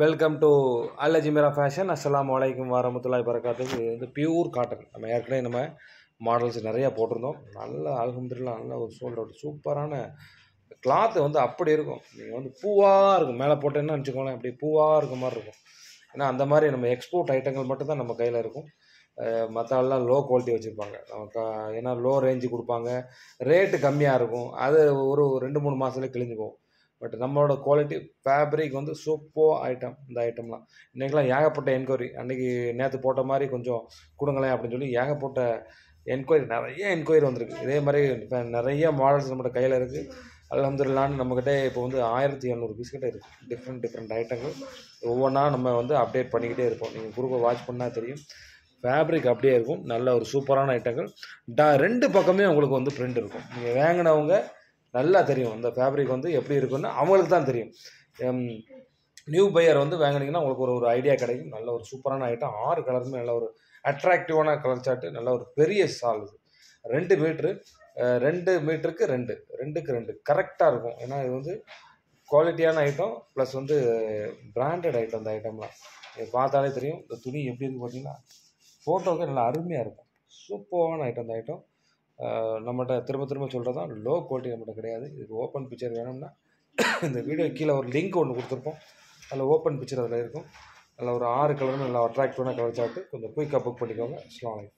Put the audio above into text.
Welcome to Al Ajmera fashion. அஸ்ஸலாமு அலைக்கும் வரமத்துல்லாஹி வரகாத்துஹு. இது வந்து பியூர் காட்டன். நம்ம ஏற்கனவே மாடல்ஸ் நிறையா போட்டிருந்தோம். நல்ல அல்ஹம்துலில்லாஹ் நல்ல ஒரு சோல்டர் சூப்பரான கிளாத்து வந்து அப்படி இருக்கும். நீங்கள் வந்து பூவாக இருக்கும் மேலே போட்டேன்னு வச்சுக்கோங்களேன், அப்படி பூவாக இருக்க மாதிரி இருக்கும். ஏன்னா அந்த மாதிரி நம்ம எக்ஸ்போர்ட் ஐட்டங்கள் மட்டும் தான் நம்ம கையில் இருக்கும். மற்ற எல்லாம் லோ குவாலிட்டி வச்சுருப்பாங்க. ஏன்னா லோ ரேஞ்சு கொடுப்பாங்க, ரேட்டு கம்மியாக இருக்கும். அது ஒரு 2-3 மாதத்துல கிழிஞ்சு போகும். பட் நம்மளோட குவாலிட்டி ஃபேப்ரிக் வந்து சூப்பர் ஐட்டம். இந்த ஐட்டம்லாம் இன்றைக்கெலாம் ஏகப்பட்ட என்கொயரி, அன்றைக்கி நேற்று போட்ட மாதிரி கொஞ்சம் கொடுங்களேன் அப்படின்னு சொல்லி ஏகப்பட்ட என்கொயரி, நிறைய என்கொயரி வந்திருக்கு. இதே மாதிரி நிறைய மாடல்ஸ் நம்மளோட கையில் இருக்குது. அல்ஹம்துலில்லாஹ்னு நம்மக்கிட்ட இப்போ வந்து 1700 பீஸ் கிட்ட இருக்குது. டிஃப்ரெண்ட் ஐட்டங்கள் ஒவ்வொன்றா நம்ம வந்து அப்டேட் பண்ணிக்கிட்டே இருப்போம். நீங்கள் குரூப்பை வாட்ச் பண்ணால் தெரியும். ஃபேப்ரிக் அப்படியே இருக்கும். நல்ல ஒரு சூப்பரான ஐட்டங்கள். ரெண்டு பக்கமே உங்களுக்கு வந்து பிரிண்ட் இருக்கும். நீங்கள் வாங்கினவங்க நல்லா தெரியும் அந்த ஃபேப்ரிக் வந்து எப்படி இருக்குன்னு அவங்களுக்கு தான் தெரியும். நியூ பையர் வந்து வாங்கினீங்கன்னா உங்களுக்கு ஒரு ஐடியா கிடைக்கும். நல்ல ஒரு சூப்பரான ஐட்டம். 6 கலருமே நல்ல ஒரு அட்ராக்டிவான கலர் சார்ட்டு. நல்ல ஒரு பெரிய சால். இது 2 மீட்ரு, 2 மீட்டருக்கு 2 கரெக்டாக இருக்கும். ஏன்னா இது வந்து குவாலிட்டியான ஐட்டம் ப்ளஸ் வந்து பிராண்டட் ஐட்டம். இந்த ஐட்டம்லாம் பார்த்தாலே தெரியும். இந்த துணி எப்படி இருக்குது பார்த்தீங்கன்னா ஃபோட்டோவுக்கு நல்லா அருமையாக இருக்கும். சூப்பரான ஐட்டம் இந்த ஐட்டம். நம்மகிட்ட திரும்ப சொல்கிறது தான், லோ குவாலிட்டி நம்மகிட்ட கிடையாது. இதுக்கு ஓப்பன் பிக்சர் வேணும்னா இந்த வீடியோ கீழே ஒரு லிங்க் ஒன்று கொடுத்துருப்போம். அதில் ஓப்பன் பிக்சர் அதில் இருக்கும். அதில் ஒரு 6 கலரும் நல்லா அட்ராக்டிவான கலர் சார்ட்டு. கொஞ்சம் குயிக்காக புக் பண்ணிக்கோங்க. அஸ்ஸலாமு அலைக்கும்.